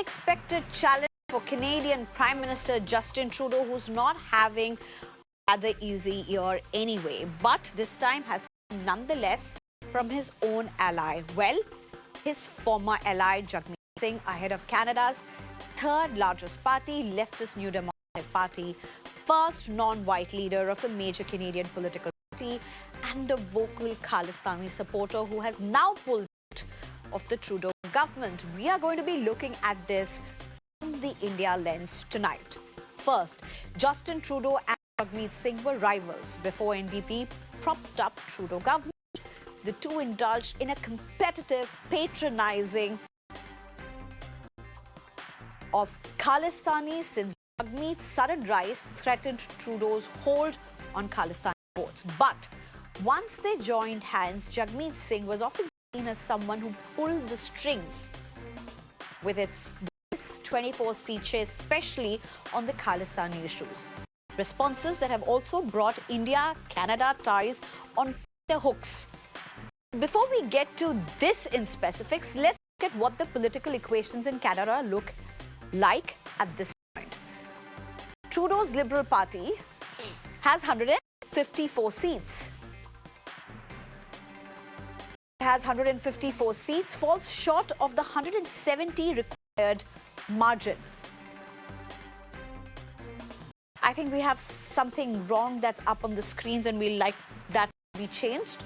unexpected challenge for Canadian Prime Minister Justin Trudeau, who's not having rather easy year anyway, but this time has come nonetheless from his own ally. Well, his former ally Jagmeet Singh, ahead of Canada's third largest party, leftist New Democratic Party, first non-white leader of a major Canadian political party, and a vocal Khalistani supporter who has now pulled out of the Trudeau government. We are going to be looking at this from the India lens tonight. First, Justin Trudeau and Jagmeet Singh were rivals before NDP propped up Trudeau government. The two indulged in a competitive patronizing of Khalistanis since Jagmeet's sudden rise threatened Trudeau's hold on Khalistani votes. But once they joined hands, Jagmeet Singh was often seen as someone who pulled the strings with its 24-seat chase, especially on the Khalistani issues. Responses that have also brought India-Canada ties on Tenterhooks. Before we get to this in specifics, let's look at what the political equations in Canada look like at this point. Trudeau's Liberal Party has 154 seats. It has 154 seats, falls short of the 170 required margin. I think we have something wrong that's up on the screens and we'd like that to be changed.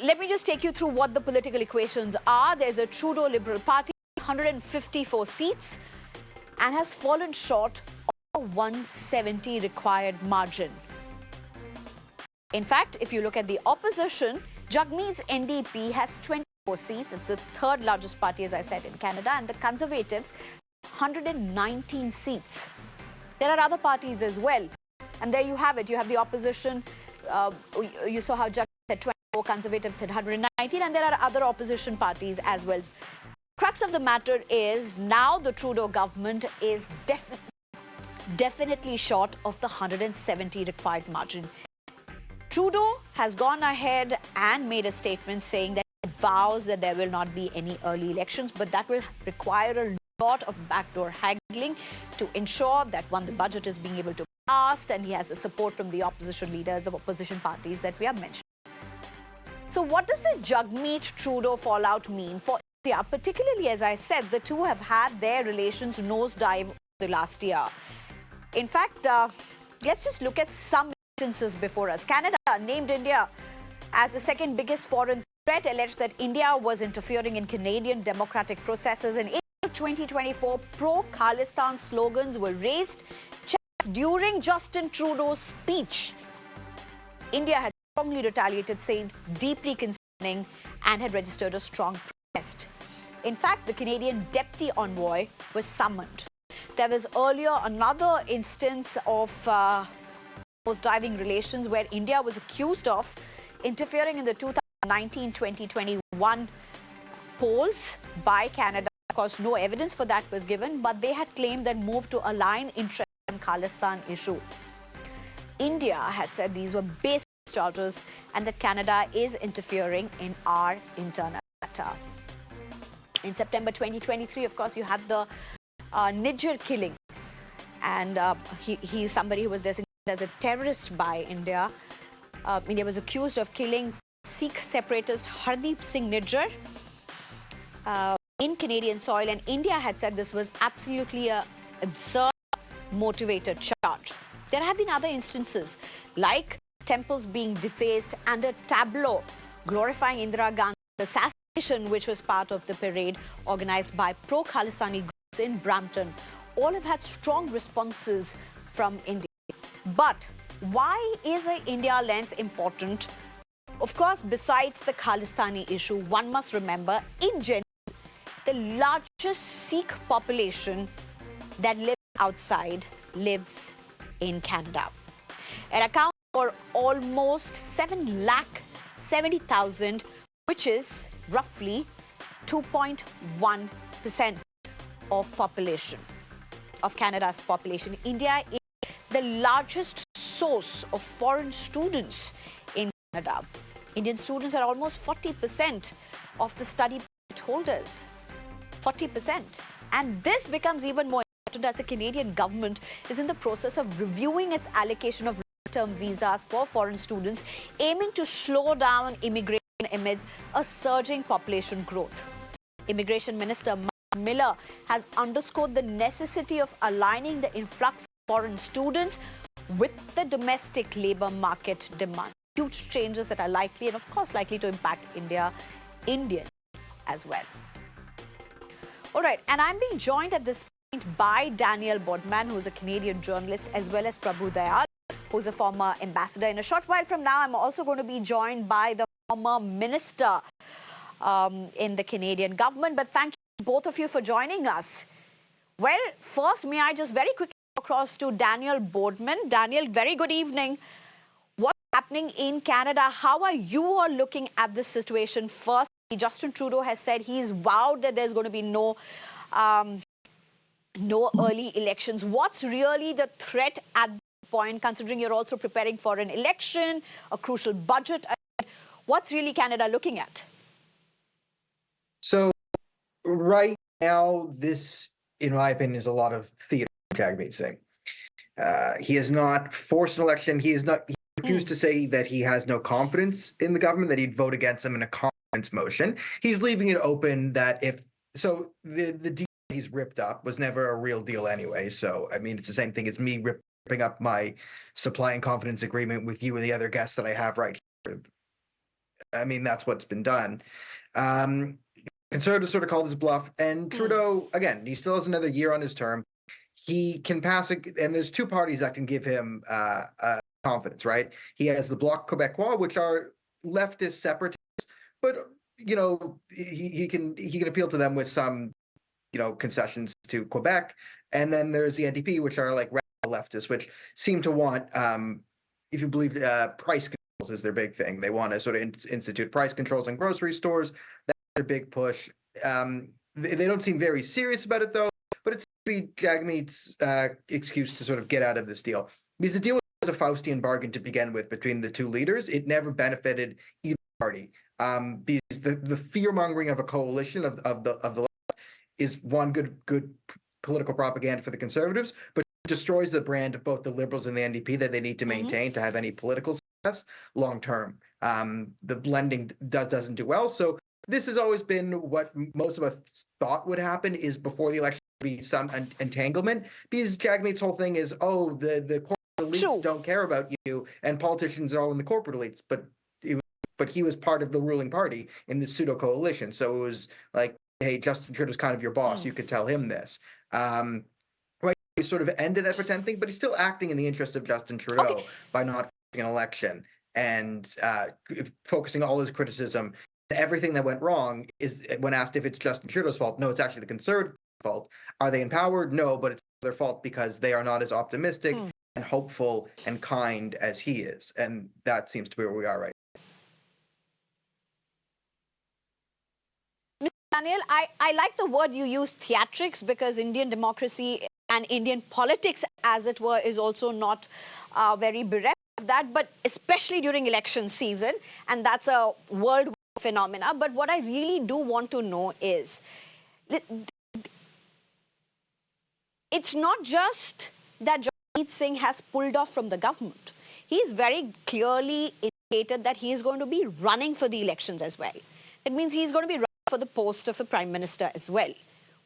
Let me just take you through what the political equations are. There's a Trudeau Liberal Party, 154 seats, and has fallen short of the 170 required margin. In fact, if you look at the opposition, Jagmeet's NDP has 24 seats. It's the third largest party, as I said, in Canada, and the Conservatives 119 seats. There are other parties as well. And there you have it. You have the opposition. You saw how Jagmeet had 24, Conservatives had 119, and there are other opposition parties as well. Crux of the matter is now the Trudeau government is definitely short of the 170 required margin. Trudeau has gone ahead and made a statement saying that he vows that there will not be any early elections, but that will require a lot of backdoor haggling to ensure that, one, the budget is being able to be passed, and he has the support from the opposition leaders, the opposition parties that we have mentioned. So what does the Jagmeet-Trudeau fallout mean for India? Particularly, as I said, the two have had their relations nosedive the last year. In fact, let's just look at some instances before us. Canada named India as the second biggest foreign threat, alleged that India was interfering in Canadian democratic processes. In April 2024, pro-Khalistan slogans were raised during Justin Trudeau's speech. India had strongly retaliated, saying deeply concerning, and had registered a strong protest. In fact, the Canadian deputy envoy was summoned. There was earlier another instance of diving relations where India was accused of interfering in the 2019-2021 polls by Canada. Of course, no evidence for that was given, but they had claimed that move to align interest in Khalistan issue. India had said these were baseless charges and that Canada is interfering in our internal matter. In September 2023, of course, you had the Niger killing, and he's somebody who was designated as a terrorist by India. India was accused of killing Sikh separatist Hardeep Singh Nijjar in Canadian soil, and India had said this was absolutely an absurd, motivated charge. There have been other instances, like temples being defaced and a tableau glorifying Indira Gandhi's assassination, which was part of the parade organized by pro-Khalistani groups in Brampton. All have had strong responses from India. But why is the India lens important? Of course, besides the Khalistani issue, one must remember, in general, the largest Sikh population that lives outside lives in Canada. It accounts for almost 7,70,000, which is roughly 2.1% of population, of Canada's population. India is the largest source of foreign students in Canada. Indian students are almost 40% of the study holders, 40%. And this becomes even more important as the Canadian government is in the process of reviewing its allocation of long-term visas for foreign students, aiming to slow down immigration amid a surging population growth. Immigration Minister Mark Miller has underscored the necessity of aligning the influx of foreign students with the domestic labour market demand. Huge changes that are likely and of course likely to impact Indians as well. All right, and I'm being joined at this point by Daniel Bodman, who's a Canadian journalist, as well as Prabhu Dayal, who's a former ambassador. In a short while from now, I'm also going to be joined by the former minister in the Canadian government. But thank you both of you for joining us. Well, first, may I just very quickly go across to Daniel Bodman. Daniel, very good evening. What's happening in Canada? How are you all looking at this situation? First, Justin Trudeau has said he's vowed that there's going to be no early elections. What's really the threat at this point, considering you're also preparing for an election, a crucial budget? What's really Canada looking at? So right now, this, in my opinion, is a lot of theater from Jagmeet Singh. He has not forced an election. He refused to say that he has no confidence in the government, that he'd vote against them in a confidence motion. He's leaving it open that the deal he's ripped up was never a real deal anyway. So, I mean, it's the same thing as me ripping up my supply and confidence agreement with you and the other guests that I have right here. I mean, that's what's been done. Conservatives sort of called his bluff, and Trudeau, again, he still has another year on his term. He can pass it, and there's two parties that can give him confidence, right? He has the Bloc Québécois, which are leftist separatists, but he can appeal to them with some concessions to Quebec, and then there's the NDP, which are like radical leftists, which seem to want, if you believe, price controls is their big thing. They want to sort of institute price controls in grocery stores. That's their big push. They don't seem very serious about it though, but it's Jagmeet's excuse to sort of get out of this deal, because the deal was a Faustian bargain to begin with between the two leaders. It never benefited either party. Because the fear-mongering of a coalition of the left is one good political propaganda for the Conservatives, but destroys the brand of both the Liberals and the NDP that they need to maintain to have any political success long term. The blending doesn't do well. So this has always been what most of us thought would happen, is before the election be some entanglement, because Jagmeet's whole thing is, the corporate elites don't care about you, and politicians are all in the corporate elites, but he was part of the ruling party in the pseudo coalition. So it was like, hey, Justin Trudeau's kind of your boss. You could tell him this. Right, he sort of ended that pretend thing, but he's still acting in the interest of Justin Trudeau by not an election and focusing all his criticism. Everything that went wrong is, when asked if it's Justin Trudeau's fault, no, it's actually the Conservative fault. Are they empowered? No, but it's their fault because they are not as optimistic and hopeful and kind as he is. And that seems to be where we are right now. Daniel, I like the word you used, theatrics, because Indian democracy and Indian politics, as it were, is also not very bereft of that, but especially during election season, and that's a world phenomena. But what I really do want to know is, it's not just that Jagmeet Singh has pulled off from the government. He's very clearly indicated that he is going to be running for the elections as well. It means he's going to be running for the post of a prime minister as well,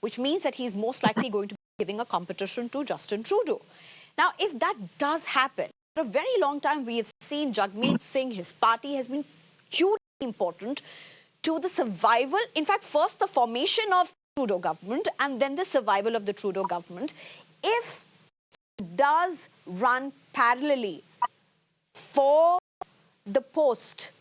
which means that he's most likely going to be giving a competition to Justin Trudeau. Now, if that does happen, for a very long time we have seen Jagmeet Singh, his party has been hugely important to the survival, in fact, first the formation of the Trudeau government and then the survival of the Trudeau government. If it does run parallelly for the post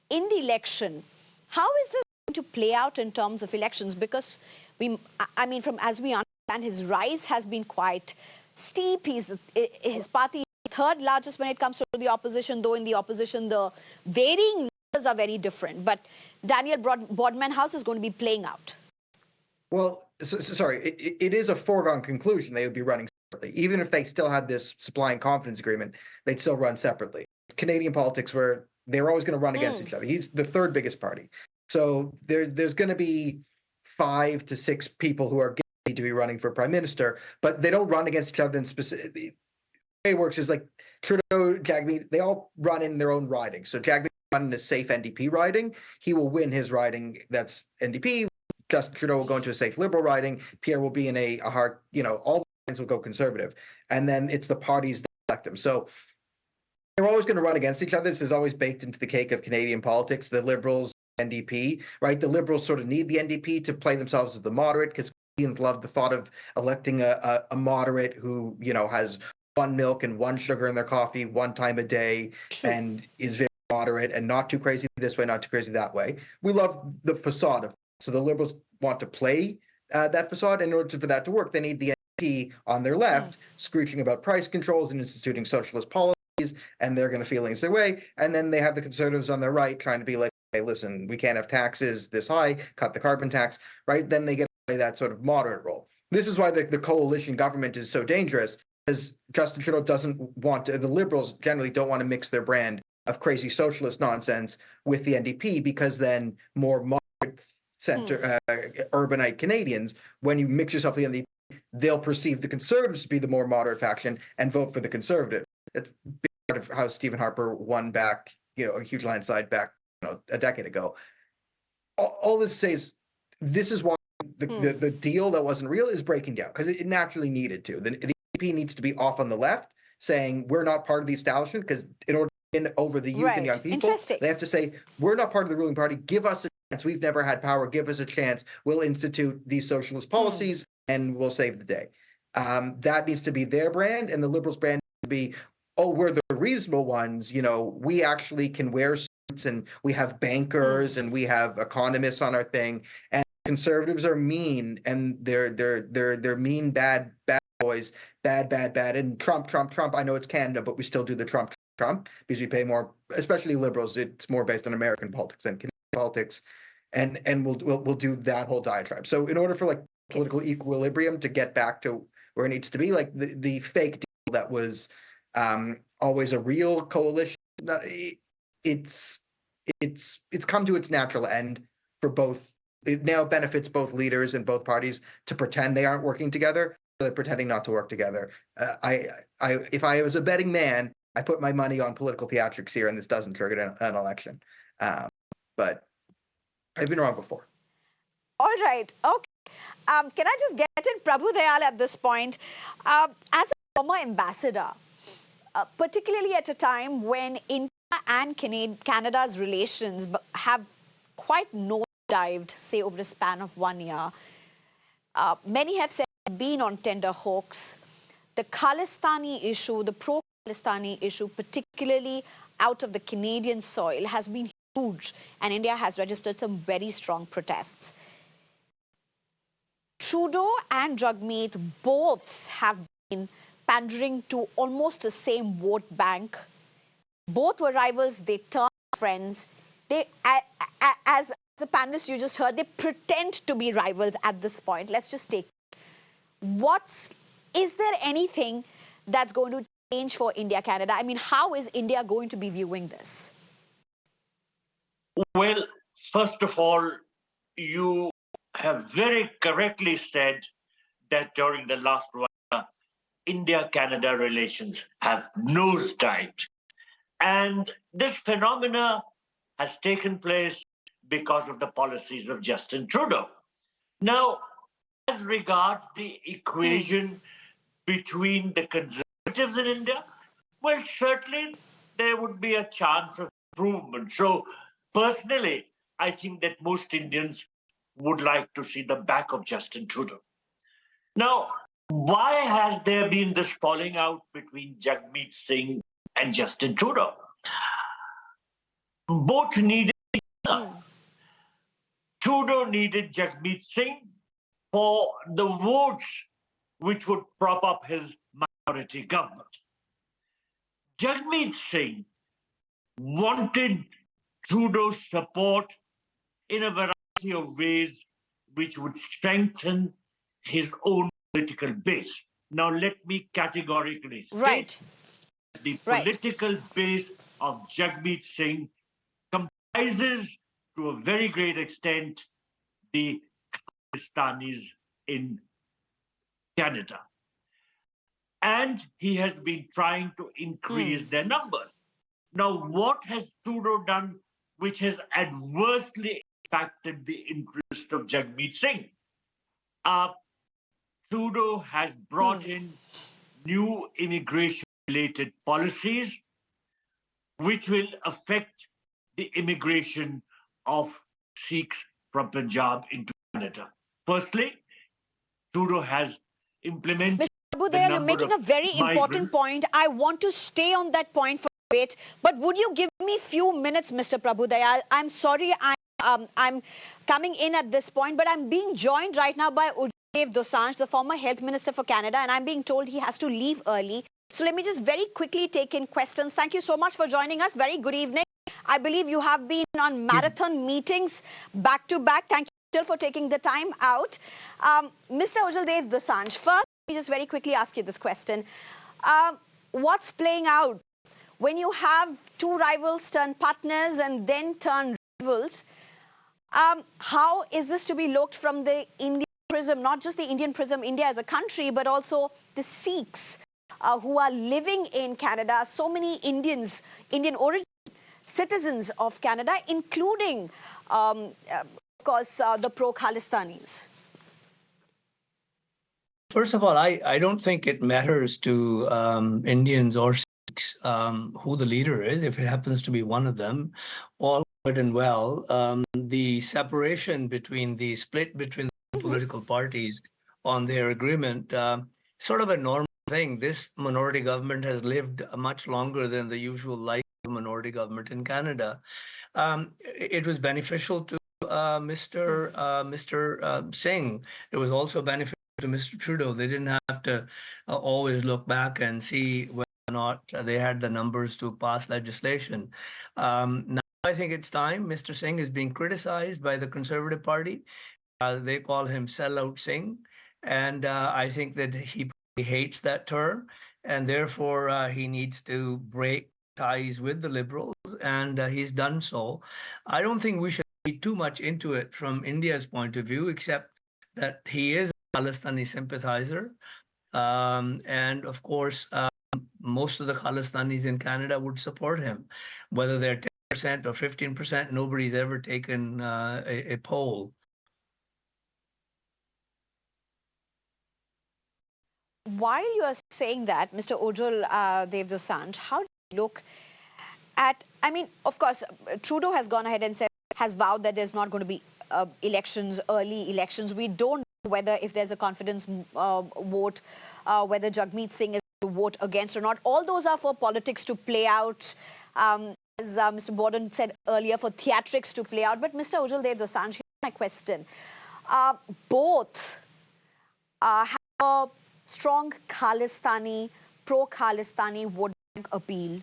in the election, how is this to play out in terms of elections? Because as we understand, his rise has been quite steep. His party is third largest when it comes to the opposition, though in the opposition the varying numbers are very different. But Daniel Bodman, how's this going to be playing out? Well, sorry, it is a foregone conclusion they would be running separately. Even if they still had this supply and confidence agreement, they'd still run separately. Canadian politics, where they're always going to run against each other. He's the third biggest party. So there's going to be 5 to 6 people who are guaranteed to be running for prime minister, but they don't run against each other in specific. The way it works is like Trudeau-Jagmeet, they all run in their own riding. So Jagmeet run in a safe NDP riding. He will win his riding that's NDP. Justin Trudeau will go into a safe Liberal riding. Pierre will be in a hard, all the lines will go Conservative. And then it's the parties that elect them. So they're always going to run against each other. This is always baked into the cake of Canadian politics. The Liberals, NDP, right? The Liberals sort of need the NDP to play themselves as the moderate because Canadians love the thought of electing a moderate who, has one milk and one sugar in their coffee one time a day. True. And is very moderate and not too crazy this way, not too crazy that way. We love the facade of. So the Liberals want to play that facade. In order for that to work, they need the NDP on their left screeching about price controls and instituting socialist policies, and they're going to feel their way. And then they have the Conservatives on their right trying to be like, hey, listen, we can't have taxes this high, cut the carbon tax, right? Then they get to play that sort of moderate role. This is why the coalition government is so dangerous, because Justin Trudeau doesn't want to, the Liberals generally don't want to mix their brand of crazy socialist nonsense with the NDP, because then more moderate center urbanite Canadians, when you mix yourself with the NDP, they'll perceive the Conservatives to be the more moderate faction and vote for the Conservative. That's part of how Stephen Harper won back, a huge landslide back, a decade ago. All this says, this is why the deal that wasn't real is breaking down, because it naturally needed to. The NDP needs to be off on the left, saying we're not part of the establishment, because in order to win over the youth and young people, they have to say, we're not part of the ruling party, give us a chance, we've never had power, give us a chance, we'll institute these socialist policies and we'll save the day. That needs to be their brand, and the Liberals' brand needs to be, oh, we're the reasonable ones, we actually can wear suits and we have bankers and we have economists on our thing, and Conservatives are mean and they're mean, bad boys, bad, and Trump. I know it's Canada, but we still do the Trump because we pay more, especially Liberals. It's more based on American politics than Canadian politics, and we'll do that whole diatribe. So in order for political equilibrium to get back to where it needs to be, like the fake deal that was always a real coalition, it's come to its natural end for both. It now benefits both leaders and both parties to pretend they aren't working together. So they're pretending not to work together. If I was a betting man, I put my money on political theatrics here, and this doesn't trigger an election. But I've been wrong before. All right. Okay. Can I just get in Prabhu Dayal at this point? As a former ambassador, particularly at a time when India and Canada's relations have quite nosedived, say, over a span of 1 year, many have said been on tenterhooks. The Khalistani issue, the pro-Khalistani issue, particularly out of the Canadian soil, has been huge, and India has registered some very strong protests. Trudeau and Jagmeet both have been pandering to almost the same vote bank. Both were rivals, they turned friends. They, as the panelists you just heard, they pretend to be rivals at this point. Let's just take. Is there anything that's going to change for India-Canada? I mean, how is India going to be viewing this? Well, first of all, you have very correctly said that during the last 1 year, India-Canada relations have nosedived. And this phenomena has taken place because of the policies of Justin Trudeau. Now, as regards the equation between the Conservatives in India, well, certainly there would be a chance of improvement. So personally, I think that most Indians would like to see the back of Justin Trudeau. Now, why has there been this falling out between Jagmeet Singh and Justin Trudeau? Both needed each other. Trudeau needed Jagmeet Singh for the votes which would prop up his minority government. Jagmeet Singh wanted Trudeau's support in a variety of ways which would strengthen his own political base. Now, let me categorically state the political base of Jagmeet Singh comprises, to a very great extent, the pro-Khalistanis in Canada. And he has been trying to increase their numbers. Now, what has Trudeau done which has adversely impacted the interest of Jagmeet Singh? Trudeau has brought in new immigration-related policies which will affect the immigration of Sikhs from Punjab into Canada. Firstly, Trudeau has implemented Prabhu the Dayal, you're number making of a very important migrants. point. I want to stay on that point for a bit, but would you give me a few minutes, Mr. Prabhu Dayal? I'm sorry I'm coming in at this point, but I'm being joined right now by Ujjal Dosanjh, the former Health Minister for Canada, and I'm being told he has to leave early. So let me just very quickly take in questions. Thank you so much for joining us. Very good evening. I believe you have been on marathon meetings back to back. Thank you still for taking the time out. Mr. Ujjal Dosanjh, first, let me just very quickly ask you this question. What's playing out when you have two rivals turn partners and then turn rivals? How is this to be looked from the Indian prism, not just the Indian prism, India as a country, but also the Sikhs who are living in Canada? So many Indians, Indian origin citizens of Canada, including, of course, the pro-Khalistanis. First of all, I don't think it matters to Indians or Sikhs who the leader is, if it happens to be one of them. All good and well. The separation between the split between the political parties on their agreement, sort of a normal thing. This minority government has lived much longer than the usual life of minority government in Canada. It was beneficial to Mr. Singh. It was also beneficial to Mr. Trudeau. They didn't have to always look back and see whether or not they had the numbers to pass legislation. Now I think it's time. Mr. Singh is being criticized by the Conservative Party. They call him sellout Singh. And I think that he hates that term. And therefore, he needs to break ties with the Liberals. And he's done so. I don't think we should read too much into it from India's point of view, except that he is Khalistani sympathizer. And of course, most of the Khalistanis in Canada would support him. Whether they're 10% or 15%, nobody's ever taken a poll. While you are saying that, Mr. Ujjal Dosanjh, how do you look at, I mean, of course, Trudeau has gone ahead and has vowed that there's not going to be elections, early elections. We don't know whether if there's a confidence vote, whether Jagmeet Singh is to vote against or not. All those are for politics to play out, as Mr. Bodman said earlier, for theatrics to play out. But Mr. Ujjal Dosanjh, here's my question. Both have a strong Khalistani, pro-Khalistani vote bank appeal.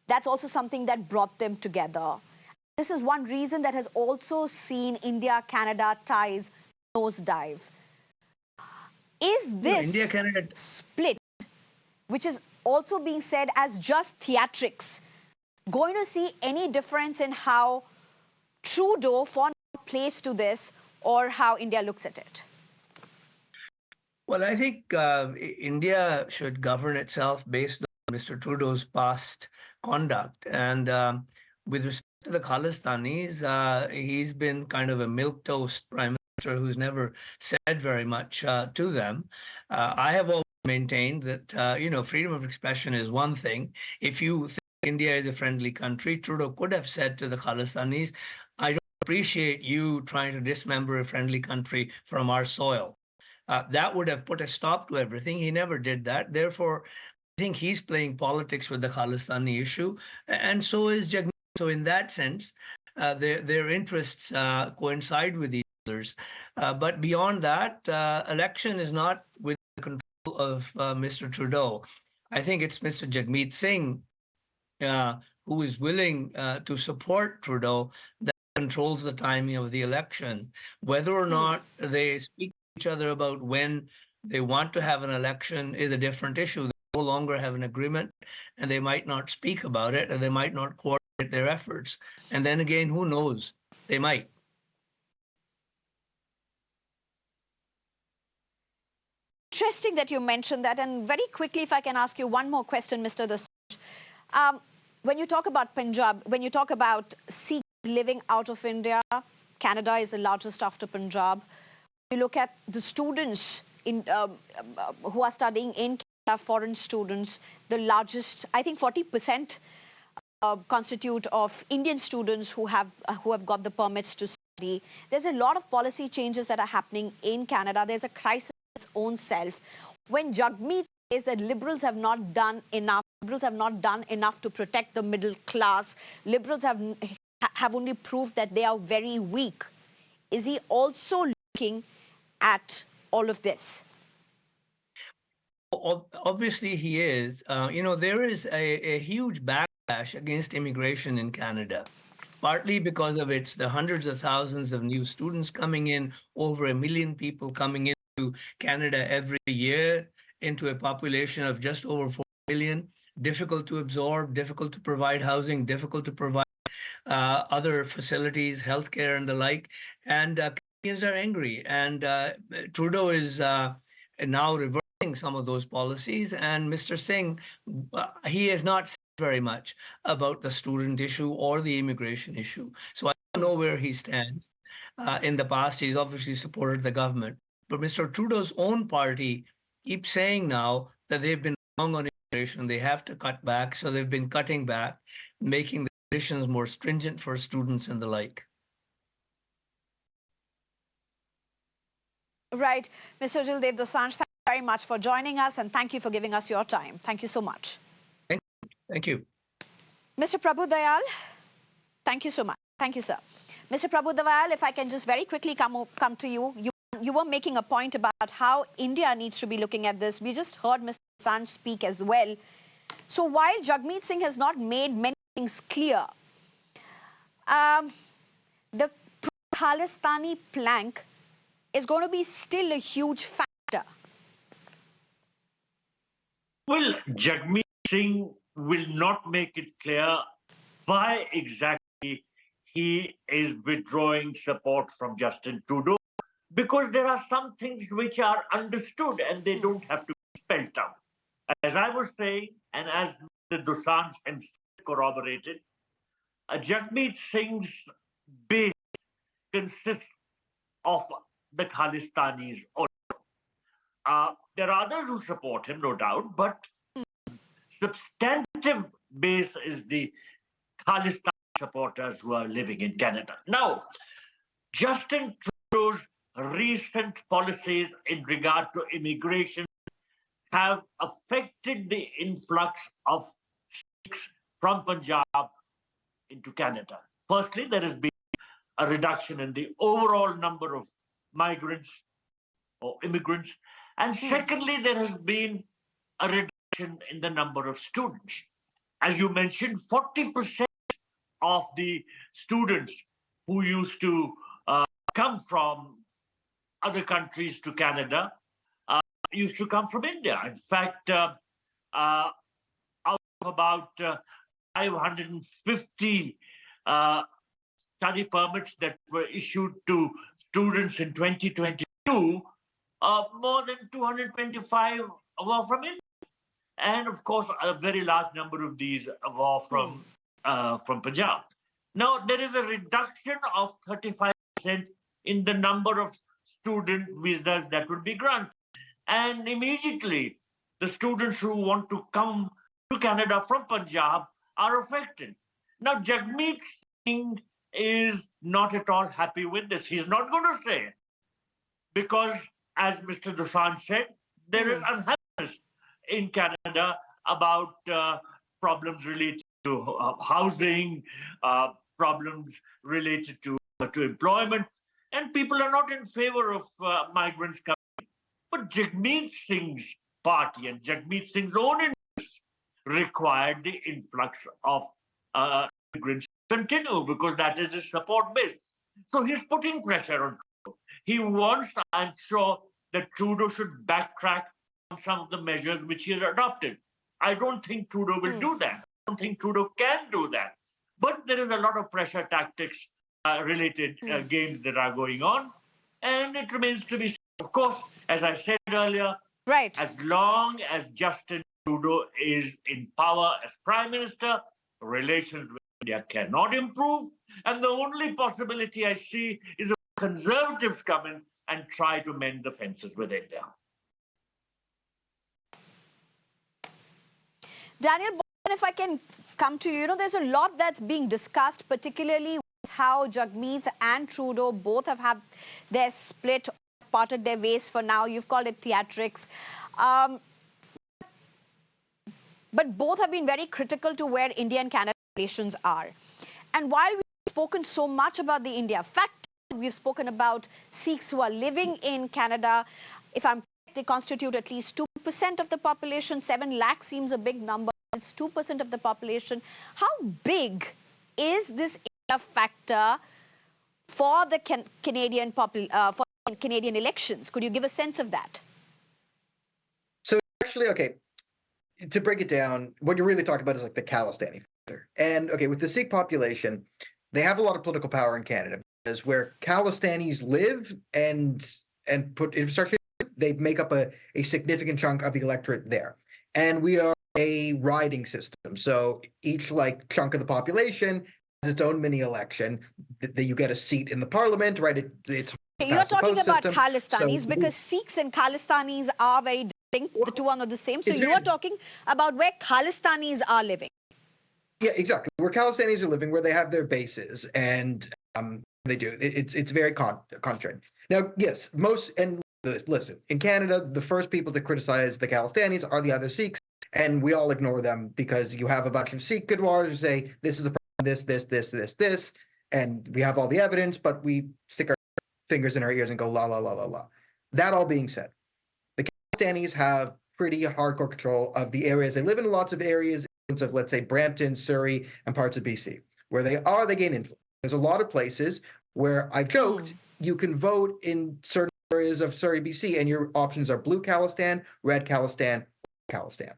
That's also something that brought them together. This is one reason that has also seen India-Canada ties nosedive. Is this split, which is also being said as just theatrics, going to see any difference in how Trudeau plays to this or how India looks at it? Well, I think India should govern itself based on Mr. Trudeau's past conduct. And with respect to the Khalistanis, he's been kind of a milquetoast prime minister who's never said very much to them. I have always maintained that, freedom of expression is one thing. If you think India is a friendly country, Trudeau could have said to the Khalistanis, I don't appreciate you trying to dismember a friendly country from our soil. That would have put a stop to everything. He never did that. Therefore, I think he's playing politics with the Khalistani issue, and so is Jagmeet. So in that sense, their interests coincide with each other's. But beyond that, election is not with the control of Mr. Trudeau. I think it's Mr. Jagmeet Singh who is willing to support Trudeau that controls the timing of the election. Whether or not they speak to each other about when they want to have an election is a different issue. They no longer have an agreement, and they might not speak about it, and they might not coordinate their efforts. And then again, who knows? They might. Interesting that you mentioned that. And very quickly, if I can ask you one more question, Mr. Dosanjh. When you talk about Punjab, when you talk about Sikhs living out of India, Canada is the largest after Punjab. You look at the students who are studying in Canada, foreign students, the largest, I think 40% constitute of Indian students who have got the permits to study. There's a lot of policy changes that are happening in Canada. There's a crisis in its own self. When Jagmeet says that liberals have not done enough to protect the middle class, liberals have only proved that they are very weak. Is he also looking at all of this? Obviously, he is. There is a huge backlash against immigration in Canada, partly because of the hundreds of thousands of new students coming in, over 1 million people coming into Canada every year, into a population of just over 4 million, difficult to absorb, difficult to provide housing, difficult to provide other facilities, healthcare and the like. And Canadians are angry. And Trudeau is now reversing some of those policies. And Mr. Singh, he has not said very much about the student issue or the immigration issue. So I don't know where he stands. In the past, he's obviously supported the government. But Mr. Trudeau's own party keeps saying now that they've been wrong on immigration. They have to cut back. So they've been cutting back, making the conditions more stringent for students and the like. Right. Mr. Ujjal Dosanjh, thank you very much for joining us, and thank you for giving us your time. Thank you so much. Thank you. Mr. Prabhu Dayal, thank you so much. Thank you, sir. Mr. Prabhu Dayal, if I can just very quickly come to you. You were making a point about how India needs to be looking at this. We just heard Mr. Dosanjh speak as well. So while Jagmeet Singh has not made many things clear, the pro-khalistani plank is going to be still a huge factor. Well, Jagmeet Singh will not make it clear why exactly he is withdrawing support from Justin Trudeau, because there are some things which are understood and they don't have to be spelled out. As I was saying, and as Mr. Dosanjh himself corroborated, Jagmeet Singh's base consists of the Khalistanis also. There are others who support him, no doubt, but substantive base is the Khalistani supporters who are living in Canada. Now, Justin Trudeau's recent policies in regard to immigration have affected the influx of Sikhs from Punjab into Canada. Firstly, there has been a reduction in the overall number of migrants or immigrants. And secondly, there has been a reduction in the number of students. As you mentioned, 40% of the students who used to come from other countries to Canada used to come from India. In fact, out of about 550 study permits that were issued to students in 2022, more than 225 were from India. And of course, a very large number of these were from Punjab. Now, there is a reduction of 35% in the number of student visas that would be granted. And immediately, the students who want to come to Canada from Punjab are affected. Now, Jagmeet Singh is not at all happy with this. He's not going to say it because, as Mr. Dosanjh said, there is unhappiness in Canada about problems related to housing, problems related to employment, and people are not in favor of migrants coming. But Jagmeet Singh's party and Jagmeet Singh's own interests required the influx of immigrants to continue because that is his support base. So he's putting pressure on Trudeau. He wants, I'm sure, that Trudeau should backtrack on some of the measures which he has adopted. I don't think Trudeau will do that. I don't think Trudeau can do that. But there is a lot of pressure tactics related games that are going on, and it remains to be seen. Of course, as I said earlier, Right. As long as Justin Trudeau is in power as Prime Minister, relations with India cannot improve. And the only possibility I see is if conservatives come in and try to mend the fences with India. Daniel, if I can come to you, there's a lot that's being discussed, particularly with how Jagmeet and Trudeau both have had their split, parted their ways for now. You've called it theatrics. But both have been very critical to where India and Canada relations are. And while we've spoken so much about the India fact, we've spoken about Sikhs who are living in Canada. If I'm correct, they constitute at least 2% of the population. 7 lakh seems a big number. It's 2% of the population. How big is this India factor for the Canadian elections? Could you give a sense of that? So actually, okay, to break it down, what you're really talking about is like the Khalistani factor. And okay, with the Sikh population, they have a lot of political power in Canada because where Khalistanis live and put infrastructure, they make up a significant chunk of the electorate there. And we are a riding system. So each like chunk of the population has its own mini election that you get a seat in the parliament, right? You're talking about system. Khalistanis because Sikhs and Khalistanis are very distinct. The two are not the same. So you are talking about where Khalistanis are living. Yeah, exactly. Where Khalistanis are living, where they have their bases, and they do. It's very contrary. Now, yes, listen, in Canada, the first people to criticize the Khalistanis are the other Sikhs, and we all ignore them because you have a bunch of Sikh Gurdwaras who say this is a problem, this, and we have all the evidence, but we stick our fingers in our ears and go la la la la la. That all being said, the Khalistanis have pretty hardcore control of the areas they live in. Lots of areas of, let's say, Brampton, Surrey, and parts of BC. Where they gain influence. There's a lot of places where I've joked you can vote in certain areas of Surrey, BC, and your options are blue Khalistan, red Khalistan, Khalistan.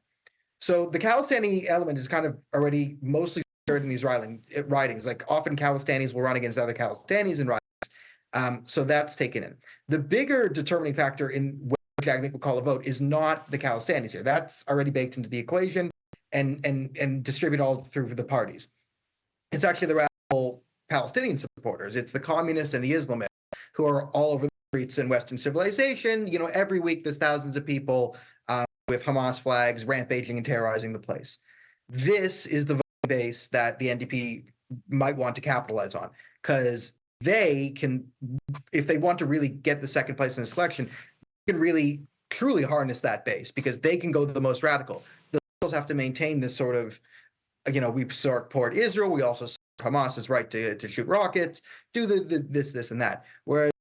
So the Khalistani element is kind of already mostly shared in these ridings. Like often Khalistanis will run against other Khalistanis in ridings. So that's taken in. The bigger determining factor in what Jagmeet will call a vote is not the Khalistanis here. That's already baked into the equation and distributed all through the parties. It's actually the radical Palestinian supporters. It's the communists and the Islamists who are all over the streets in Western civilization. Every week there's thousands of people with Hamas flags rampaging and terrorizing the place. This is the voting base that the NDP might want to capitalize on because they can, if they want to really get the second place in this election, they can really truly harness that base because they can go the most radical. The liberals have to maintain this sort of, we support Israel, we also support Hamas's right to shoot rockets, do this and that. Whereas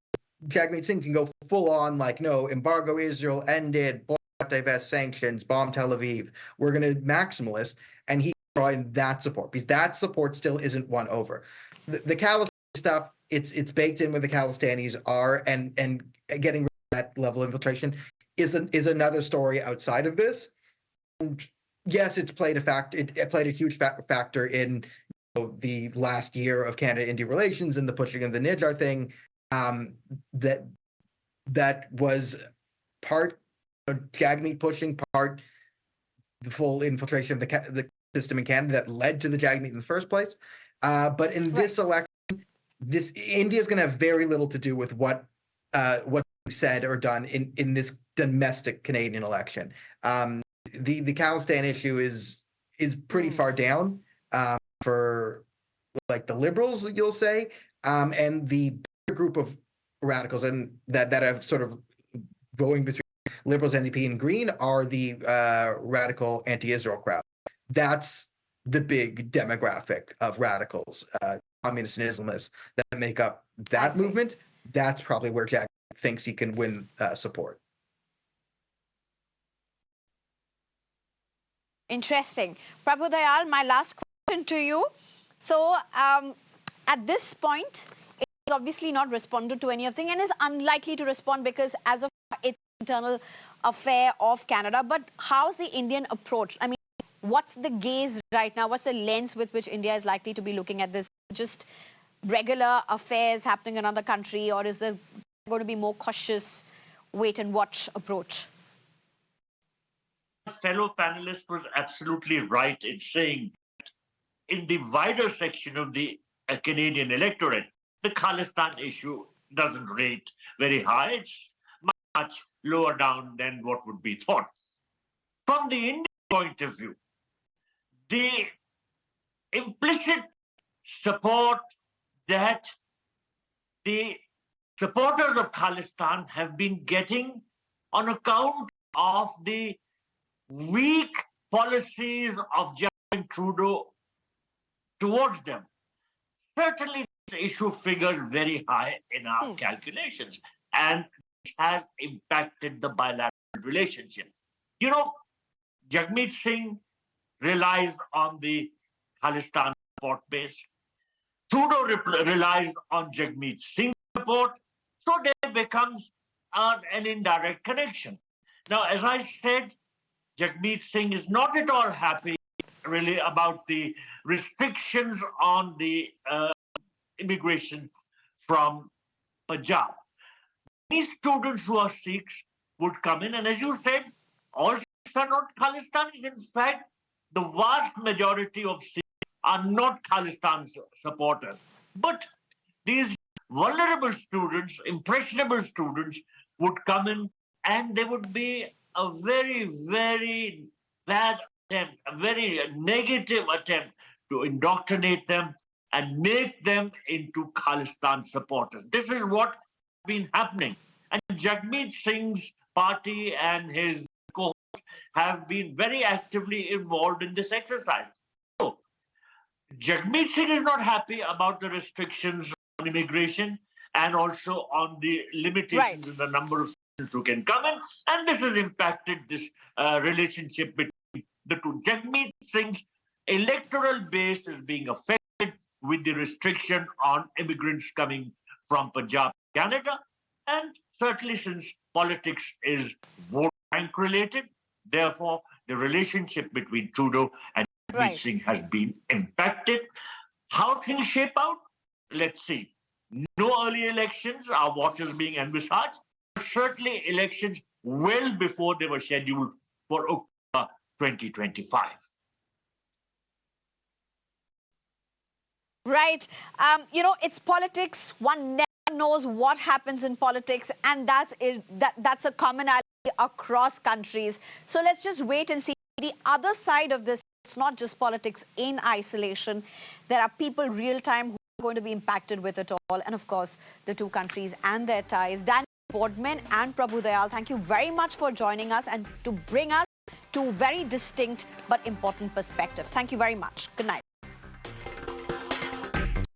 Jagmeet Singh can go full on like, no, embargo Israel ended, divest sanctions, bomb Tel Aviv. We're going to maximalist, and he drawing that support because that support still isn't won over. The Khalistani stuff, it's baked in where the Khalistanis are, and getting rid of that level of infiltration is another story outside of this. And yes, it played a huge factor in the last year of Canada-India relations and the pushing of the Nijar thing. That was part Jagmeet pushing, part the full infiltration of the system in Canada that led to the Jagmeet in the first place. But in this election, India is going to have very little to do with what said or done in this domestic Canadian election. The Khalistan issue is pretty far down for like the liberals, you'll say, and the bigger group of radicals and that have sort of going between Liberals, NDP, and Green are the radical anti-Israel crowd. That's the big demographic of radicals, communists and Islamists that make up that movement. That's probably where Jack thinks he can win support. Interesting. Prabhu Dayal, my last question to you. So at this point, it is obviously not responded to any of them and is unlikely to respond because as of its internal affair of Canada. But how's the Indian approach? I mean, what's the gaze right now? What's the lens with which India is likely to be looking at this? Just regular affairs happening in another country, or is there going to be more cautious wait and watch approach? fellow panelist was absolutely right in saying in the wider section of the Canadian electorate, the Khalistan issue doesn't rate very high. It's much lower down than what would be thought. From the Indian point of view, the implicit support that the supporters of Khalistan have been getting on account of the weak policies of Justin Trudeau towards them. Certainly, this issue figures very high in our calculations, and it has impacted the bilateral relationship. You know, Jagmeet Singh relies on the Khalistan support base. Trudeau relies on Jagmeet Singh's support, so there becomes an indirect connection. Now, as I said, Jagmeet Singh is not at all happy really about the restrictions on the immigration from Punjab. These students who are Sikhs would come in, and as you said, all Sikhs are not Khalistanis. In fact, the vast majority of Sikhs are not Khalistan supporters. But these vulnerable students, impressionable students, would come in, and there would be a very, very bad attempt, a very negative attempt to indoctrinate them and make them into Khalistan supporters. This is what has been happening. And Jagmeet Singh's party and his cohort have been very actively involved in this exercise. So, Jagmeet Singh is not happy about the restrictions on immigration and also on the limitations in the number of students who can come in. And this has impacted this relationship between the two. Jagmeet Singh's electoral base is being affected with the restriction on immigrants coming from Punjab, Canada. And certainly since politics is vote bank related, therefore the relationship between Trudeau and Jagmeet Singh has been impacted. How things shape out? Let's see. No early elections, our watchers being envisaged, but certainly elections well before they were scheduled for October 2025. Right. You know, it's politics. One never knows what happens in politics, and that's a commonality across countries. So let's just wait and see the other side of this. It's not just politics in isolation. There are people real time who are going to be impacted with it all. And of course, the two countries and their ties. Bodman and Prabhu Dayal, thank you very much for joining us and to bring us two very distinct but important perspectives. Thank you very much. Good night.